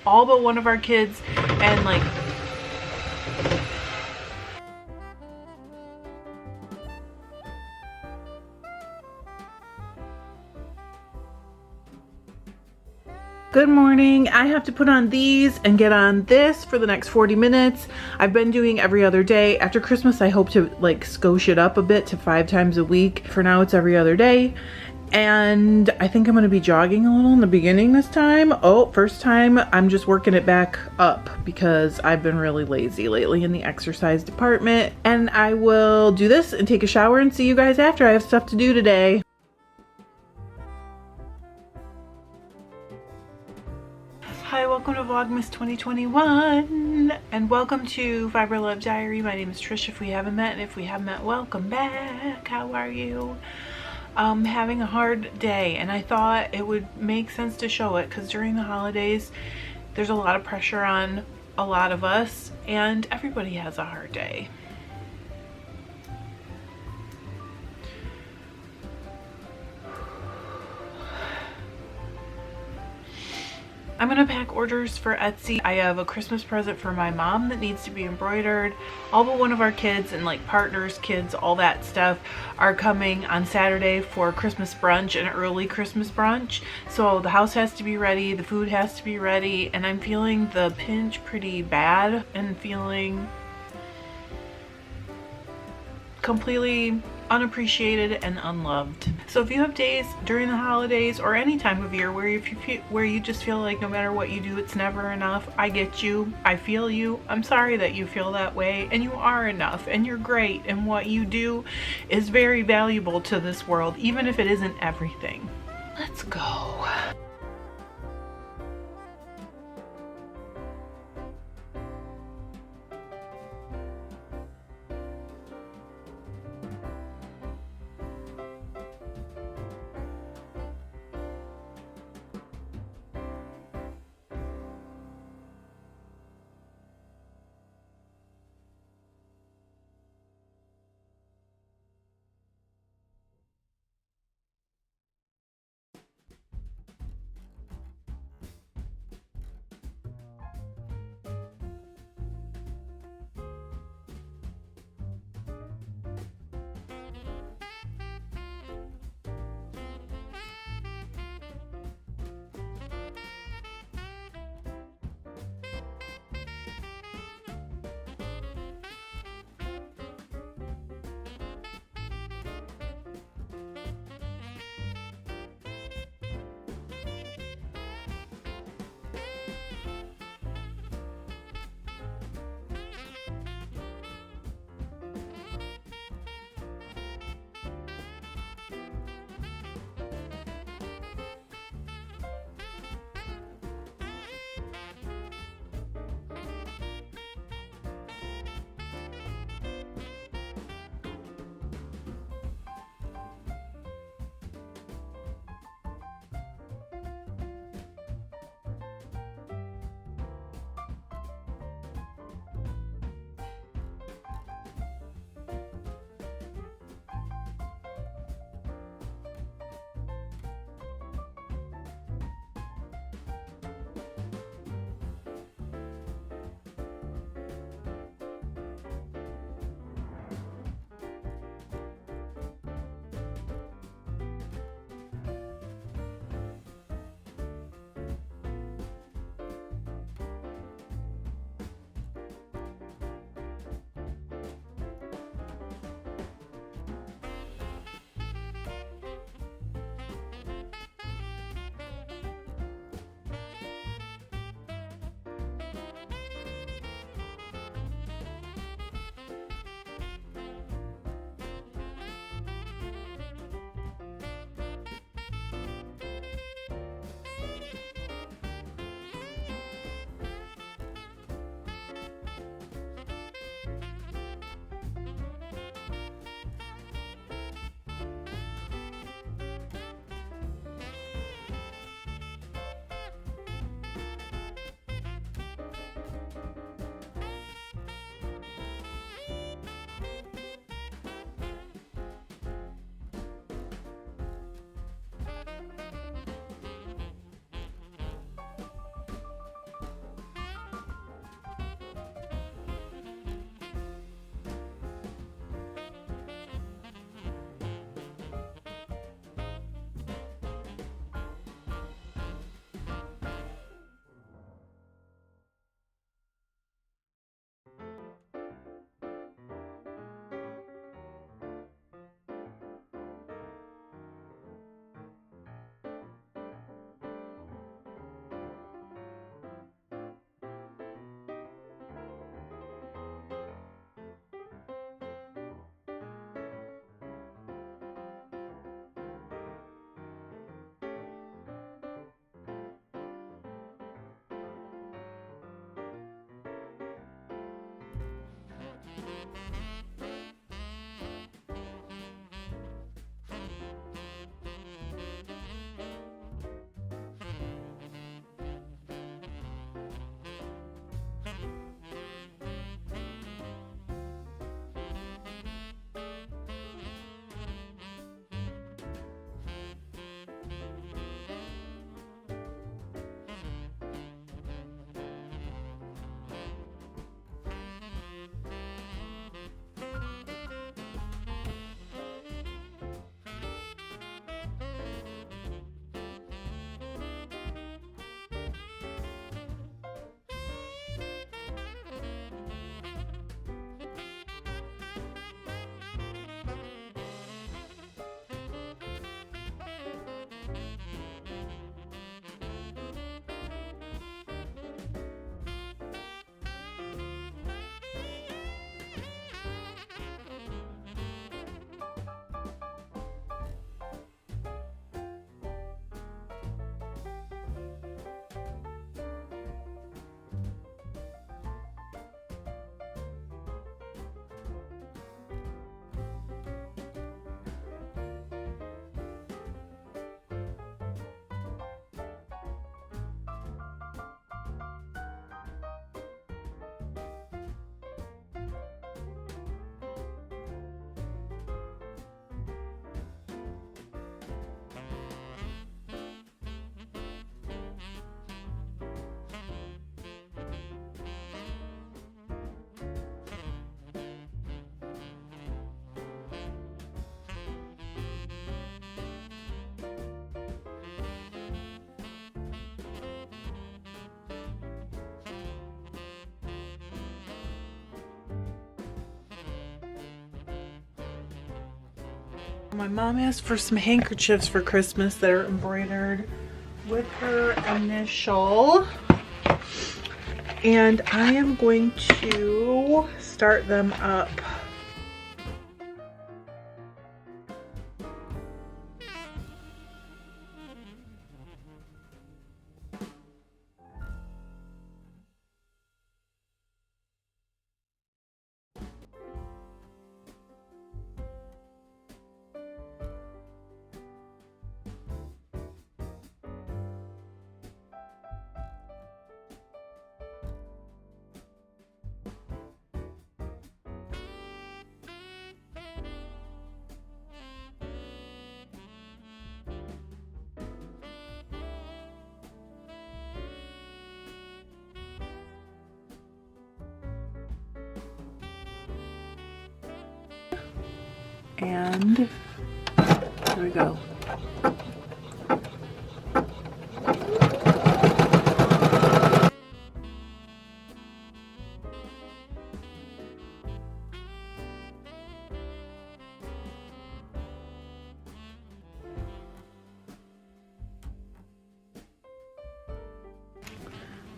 all but one of our kids, and like good morning. I have to put on these and get on this for the next 40 minutes. I've been doing every other day. After Christmas, I hope to like skosh it up a bit to 5 times a week. For now, it's every other day. And I think I'm going to be jogging a little in the beginning this time. Oh, first time I'm just working it back up because I've been really lazy lately in the exercise department. And I will do this and take a shower and see you guys after. I have stuff to do today. Hi, welcome to Vlogmas 2021 and welcome to FiberLoveDiary. My name is Trish if we haven't met, and if we have met, welcome back. How are you? Having a hard day, and I thought it would make sense to show it because during the holidays there's a lot of pressure on a lot of us and everybody has a hard day. I'm gonna pack orders for Etsy. I have a Christmas present for my mom that needs to be embroidered. All but one of our kids and like partners, kids, all that stuff are coming on Saturday for Christmas brunch, an early Christmas brunch. So the house has to be ready, the food has to be ready, and I'm feeling the pinch pretty bad and feeling completely unappreciated and unloved. So if you have days during the holidays or any time of year where you just feel like no matter what you do it's never enough, I get you, I feel you. I'm sorry that you feel that way, and you are enough and you're great, and what you do is very valuable to this world, even if it isn't everything. Let's go. My mom asked for some handkerchiefs for Christmas that are embroidered with her initial. And I am going to start them up. And here we go.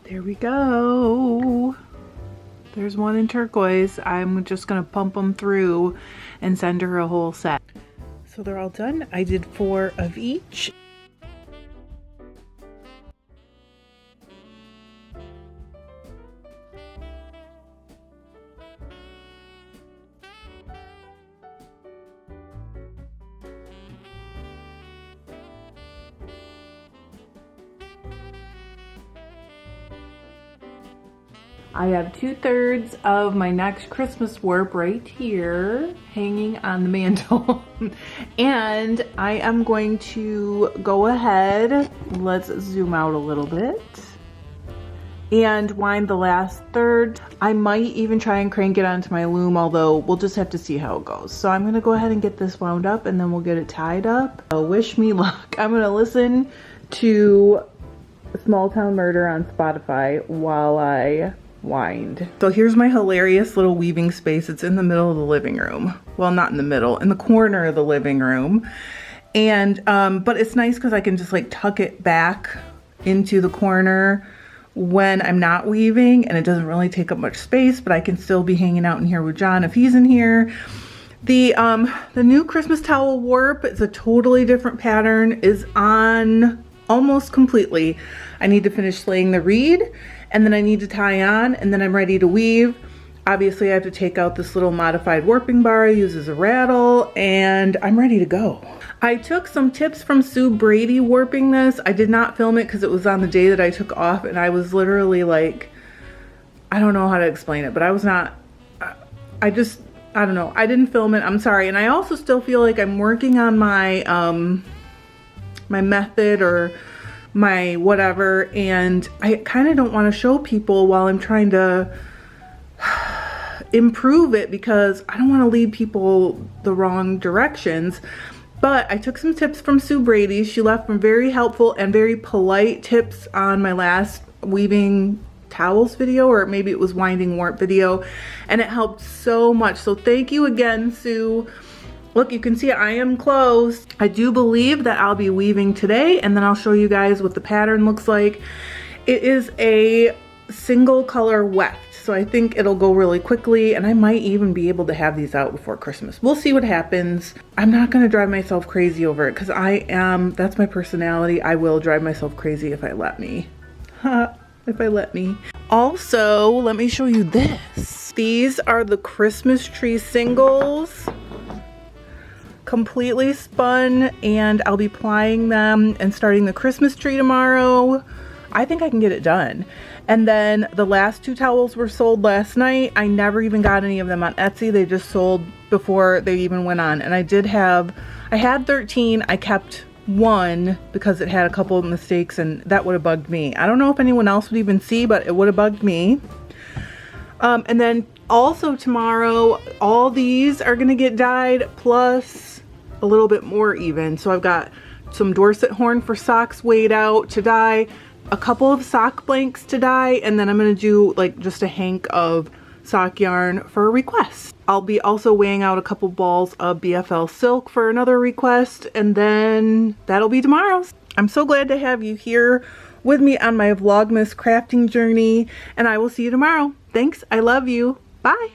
There we go. There's one in turquoise. I'm just gonna pump them through and send her a whole set. So they're all done. I did 4 of each. I have 2/3 of my next Christmas warp right here hanging on the mantle. And I am going to go ahead, let's zoom out a little bit, and wind the last third. I might even try and crank it onto my loom, although we'll just have to see how it goes. So I'm gonna go ahead and get this wound up and then we'll get it tied up. Wish me luck. I'm gonna listen to Small Town Murder on Spotify while I wind. So here's my hilarious little weaving space. It's in the middle of the living room. Well, not in the middle, in the corner of the living room. And, but it's nice because I can just like tuck it back into the corner when I'm not weaving, and it doesn't really take up much space, but I can still be hanging out in here with John if he's in here. The new Christmas towel warp, it's a totally different pattern, is on almost completely. I need to finish slaying the reed, and then I need to tie on, and then I'm ready to weave. Obviously I have to take out this little modified warping bar, use as a rattle, and I'm ready to go. I took some tips from Sue Brady warping this. I did not film it because it was on the day that I took off, and I was literally like, I don't know how to explain it, but I was not, I don't know. I didn't film it, I'm sorry. And I also still feel like I'm working on my, my method or my whatever, and I kind of don't want to show people while I'm trying to improve it because I don't want to lead people the wrong directions. But I took some tips from Sue Brady. She left some very helpful and very polite tips on my last weaving towels video, or maybe it was winding warp video, and it helped so much. So thank you again, Sue. Look, you can see I am close. I do believe that I'll be weaving today, and then I'll show you guys what the pattern looks like. It is a single color weft, so I think it'll go really quickly, and I might even be able to have these out before Christmas. We'll see what happens. I'm not gonna drive myself crazy over it because that's my personality. I will drive myself crazy if I let me. If I let me. Also, let me show you this. These are the Christmas tree singles. Completely spun, and I'll be plying them and starting the Christmas tree tomorrow. I think I can get it done. And then the last 2 towels were sold last night. I never even got any of them on Etsy. They just sold before they even went on. And I had 13. I kept 1 because it had a couple of mistakes, and that would have bugged me. I don't know if anyone else would even see, but it would have bugged me. And then also tomorrow, all these are gonna get dyed, plus a little bit more even. So I've got some Dorset horn for socks weighed out to dye, a couple of sock blanks to dye, and then I'm gonna do like just a hank of sock yarn for requests. I'll be also weighing out a couple balls of BFL silk for another request, and then that'll be tomorrow's. I'm so glad to have you here with me on my Vlogmas crafting journey, and I will see you tomorrow. Thanks, I love you. Bye.